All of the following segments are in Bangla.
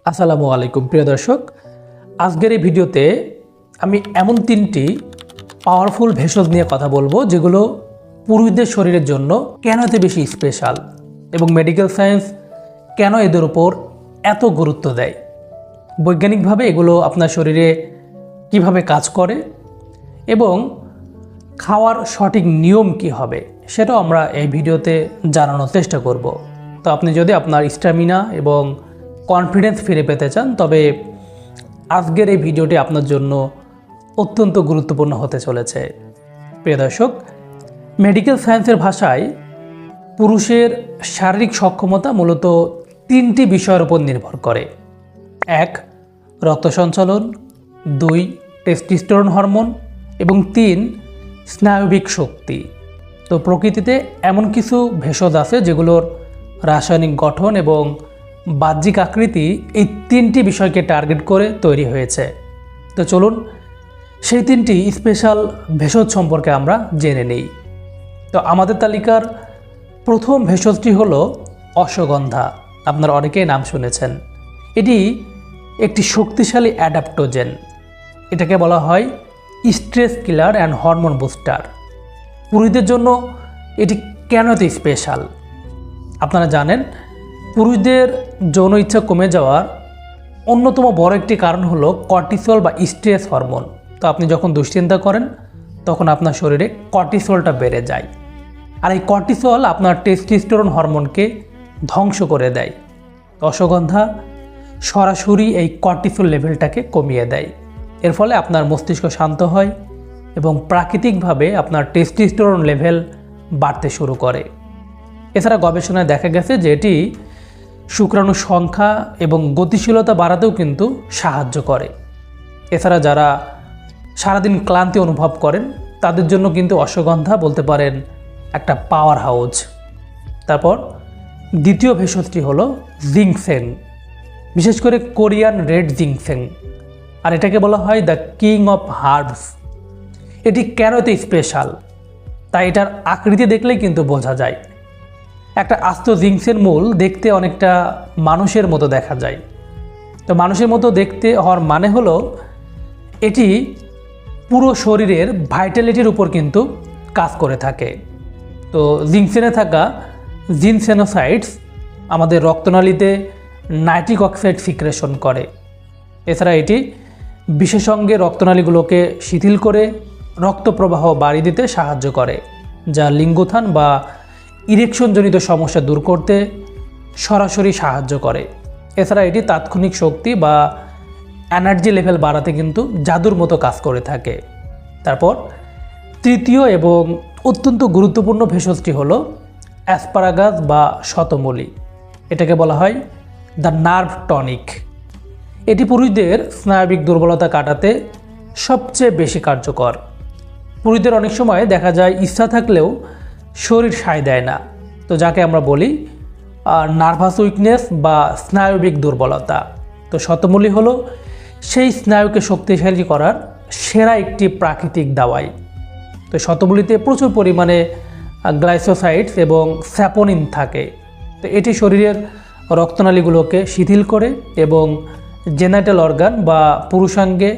আসসালামু আলাইকুম প্রিয় দর্শক, আজকের এই ভিডিওতে আমি এমন তিনটি পাওয়ারফুল ভেষজ নিয়ে কথা বলবো যেগুলো পুরুষদের শরীরের জন্য কেন এত বেশি স্পেশাল এবং মেডিকেল সায়েন্স কেন এদের উপর এত গুরুত্ব দেয়। বৈজ্ঞানিকভাবে এগুলো আপনার শরীরে কিভাবে কাজ করে এবং খাওয়ার সঠিক নিয়ম কি হবে সেটাও আমরা এই ভিডিওতে জানানোর চেষ্টা করব। তো আপনি যদি আপনার স্ট্যামিনা এবং কনফিডেন্স ফিরে পেতে চান তবে আজকের এই ভিডিওটি আপনার জন্য অত্যন্ত গুরুত্বপূর্ণ হতে চলেছে। প্রিয় দর্শক, মেডিকেল সায়েন্সের ভাষায় পুরুষের শারীরিক সক্ষমতা মূলত তিনটি বিষয়ের উপর নির্ভর করে। 1. রক্ত সঞ্চালন, 2. টেস্টোস্টেরন হরমোন এবং 3. স্নায়বিক শক্তি। তো প্রকৃতিতে এমন কিছু ভেষজ আছে যেগুলোর রাসায়নিক গঠন এবং বাহ্যিক আকৃতি এই তিনটি বিষয়কে টার্গেট করে তৈরি হয়েছে। তো চলুন সেই তিনটি স্পেশাল ভেষজ সম্পর্কে আমরা জেনে নেই। তো আমাদের তালিকার প্রথম ভেষজটি হলো অশ্বগন্ধা। আপনারা অনেকেই নাম শুনেছেন। এটি একটি শক্তিশালী অ্যাডাপ্টোজেন। এটাকে বলা হয় stress killer and hormone booster. পুরুষদের জন্য এটি কেন এত স্পেশাল? আপনারা জানেন, পুরুষদের যৌন ইচ্ছা কমে যাওয়ার অন্যতম বড় একটি কারণ হলো কর্টিসল বা স্ট্রেস হরমোন। তো আপনি যখন দুশ্চিন্তা করেন তখন আপনার শরীরে কর্টিসলটা বেড়ে যায়, আর এই কর্টিসল আপনার টেস্টোস্টেরন হরমোনকে ধ্বংস করে দেয়। অশ্বগন্ধা সরাসরি এই কর্টিসল লেভেলটাকে কমিয়ে দেয়। এর ফলে আপনার মস্তিষ্ক শান্ত হয় এবং প্রাকৃতিকভাবে আপনার টেস্টোস্টেরন লেভেল বাড়তে শুরু করে। এছাড়া গবেষণায় দেখা গেছে যে এটি শুক্রাণুর সংখ্যা এবং গতিশীলতা বাড়াতেও কিন্তু সাহায্য করে। এছাড়া যারা সারাদিন ক্লান্তি অনুভব করেন তাদের জন্য কিন্তু অশ্বগন্ধা বলতে পারেন একটা পাওয়ার হাউস। তারপর দ্বিতীয় ভেষজটি হলো জিংসেং, বিশেষ করে কোরিয়ান রেড জিংসেং, আর এটাকে বলা হয় দ্য কিং অফ হার্বস। এটি কেন এত স্পেশাল তাই এটার আকৃতি দেখলেই কিন্তু বোঝা যায়। একটা আস্ত জিংসের মূল দেখতে অনেকটা মানুষের মতো দেখা যায়। তো মানুষের মতো দেখতে হওয়ার মানে হলো এটি পুরো শরীরের ভাইটালিটির উপর কিন্তু কাজ করে থাকে। তো জিংসেনে থাকা জিনসেনোসাইডস আমাদের রক্তনালীতে নাইট্রিক অক্সাইড সিক্রেশন করে। এছাড়া এটি বিশেষ অঙ্গে রক্তনালীগুলোকে শিথিল করে রক্ত প্রবাহ বাড়িয়ে দিতে সাহায্য করে, যা লিঙ্গোত্থান বা ইরেকশনজনিত সমস্যা দূর করতে সরাসরি সাহায্য করে। এছাড়া এটি তাৎক্ষণিক শক্তি বা এনার্জি লেভেল বাড়াতে কিন্তু জাদুর মতো কাজ করে থাকে। তারপর তৃতীয় এবং অত্যন্ত গুরুত্বপূর্ণ ভেষজটি হলো অ্যাসপারাগাস বা শতমূলী। এটাকে বলা হয় দ্য নার্ভ টনিক। এটি পুরুষদের স্নায়বিক দুর্বলতা কাটাতে সবচেয়ে বেশি কার্যকর। পুরুষদের অনেক সময় দেখা যায় ইচ্ছা থাকলেও শরীর সায় দেয় না, তো যাকে আমরা বলি নার্ভাস উইকনেস বা স্নায়বিক দুর্বলতা। তো শতমূলী হলো সেই স্নায়ুকে শক্তিশালী করার সেরা একটি প্রাকৃতিক দাওয়াই। তো শতমূলীতে প্রচুর পরিমাণে গ্লাইসোসাইডস এবং স্যাপোনিন থাকে। তো এটি শরীরের রক্তনালীগুলোকে শিথিল করে এবং জেনাইটাল অর্গান বা পুরুষাঙ্গে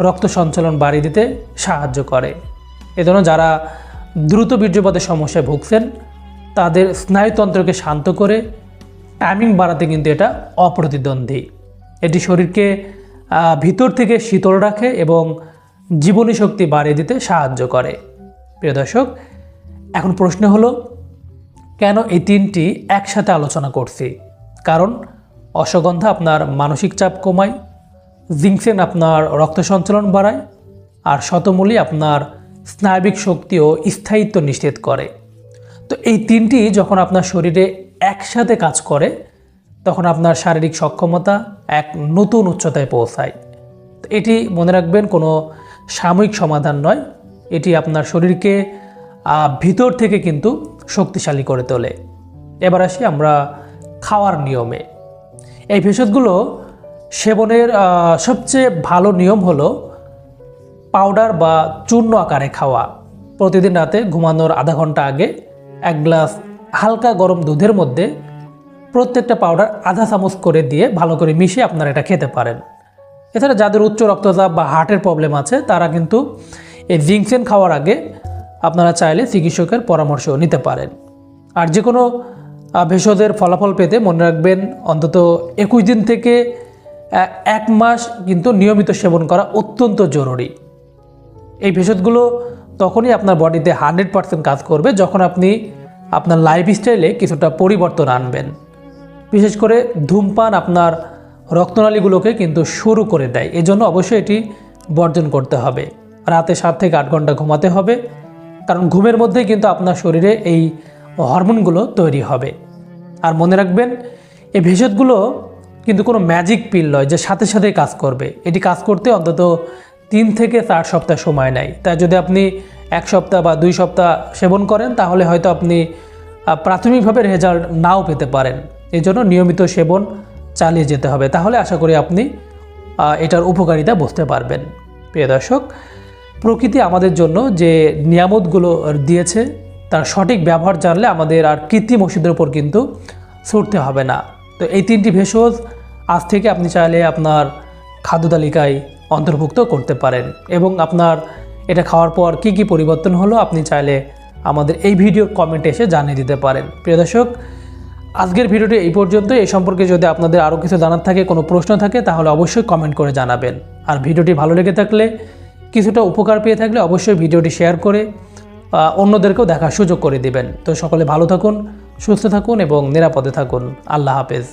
রক্ত সঞ্চালন বাড়িয়ে দিতে সাহায্য করে। এজন্য যারা দ্রুত বীর্যপাতের সমস্যায় ভুগছেন তাদের স্নায়ুতন্ত্রকে শান্ত করে টাইমিং বাড়াতে কিন্তু এটা অপ্রতিদ্বন্দ্বী। এটি শরীরকে ভিতর থেকে শীতল রাখে এবং জীবনী শক্তি বাড়িয়ে দিতে সাহায্য করে। প্রিয় দর্শক, এখন প্রশ্ন হলো কেন এই তিনটি একসাথে আলোচনা করছি? কারণ অশ্বগন্ধা আপনার মানসিক চাপ কমায়, জিংসেন আপনার রক্ত সঞ্চালন বাড়ায়, আর শতমূলী আপনার স্নায়বিক শক্তি ও স্থায়িত্ব নিশ্চিত করে। তো এই তিনটি যখন আপনার শরীরে একসাথে কাজ করে তখন আপনার শারীরিক সক্ষমতা এক নতুন উচ্চতায় পৌঁছায়। তো এটি মনে রাখবেন, কোনো সাময়িক সমাধান নয়, এটি আপনার শরীরকে ভিতর থেকে কিন্তু শক্তিশালী করে তোলে। এবার আসি আমরা খাওয়ার নিয়মে। এই ভেষজগুলো সেবনের সবচেয়ে ভালো নিয়ম হলো পাউডার বা চূর্ণ আকারে খাওয়া। প্রতিদিন রাতে ঘুমানোর আধা ঘন্টা আগে 1 গ্লাস হালকা গরম দুধের মধ্যে প্রত্যেকটা পাউডার আধা চামচ করে দিয়ে ভালো করে মিশিয়ে আপনারা এটা খেতে পারেন। এছাড়া যাদের উচ্চ রক্তচাপ বা হার্টের প্রবলেম আছে তারা কিন্তু এই জিঙ্কসেন খাওয়ার আগে আপনারা চাইলে চিকিৎসকের পরামর্শ নিতে পারেন। আর যে কোনো ভেষজের ফলাফল পেতে মনে রাখবেন অন্তত 21 দিন থেকে 1 মাস কিন্তু নিয়মিত সেবন করা অত্যন্ত জরুরি। এই ভেষজগুলো তখনই আপনার বডিতে 100% কাজ করবে যখন আপনি আপনার লাইফস্টাইলে কিছুটা পরিবর্তন আনবেন। বিশেষ করে ধূমপান আপনার রক্তনালীগুলোকে কিন্তু শুরু করে দেয়, এজন্য অবশ্যই এটি বর্জন করতে হবে। রাতে 7 থেকে 8 ঘন্টা ঘুমাতে হবে, কারণ ঘুমের মধ্যেই কিন্তু আপনার শরীরে এই হরমোনগুলো তৈরি হবে। আর মনে রাখবেন এই ভেষজগুলো কিন্তু কোনো ম্যাজিক পিল নয় যে সাথে সাথে কাজ করবে। এটি কাজ করতে অন্তত 3 থেকে 4 সপ্তাহ সময় নেয়। তাই যদি আপনি 1 সপ্তাহ বা 2 সপ্তাহ সেবন করেন তাহলে হয়তো আপনি প্রাথমিকভাবে রেজাল্ট নাও পেতে পারেন। এই জন্য নিয়মিত সেবন চালিয়ে যেতে হবে, তাহলে আশা করি আপনি এটার উপকারিতা বুঝতে পারবেন। প্রিয় দর্শক, প্রকৃতি আমাদের জন্য যে নিয়ামতগুলো দিয়েছে তার সঠিক ব্যবহার জানলে আমাদের আর কৃত্রিম ওষুধের উপর কিন্তু ছুটতে হবে না। তো এই 3টি ভেষজ আজ থেকে আপনি চাইলে আপনার খাদ্য তালিকায় অন্তর্ভুক্ত করতে পারেন, এবং আপনার এটা খাওয়ার পর কি কি পরিবর্তন হলো আপনি চাইলে আমাদের এই ভিডিওর কমেন্টে এসে জানিয়ে দিতে পারেন। প্রিয় দর্শক, আজকের ভিডিওটি এই পর্যন্ত। এই সম্পর্কে যদি আপনাদের আরও কিছু জানার থাকে, কোনো প্রশ্ন থাকে, তাহলে অবশ্যই কমেন্ট করে জানাবেন। আর ভিডিওটি ভালো লেগে থাকলে, কিছুটা উপকার পেয়ে থাকলে অবশ্যই ভিডিওটি শেয়ার করে অন্যদেরকেও দেখার সুযোগ করে দিবেন। তো সকলে ভালো থাকুন, সুস্থ থাকুন এবং নিরাপদে থাকুন। আল্লাহ হাফেজ।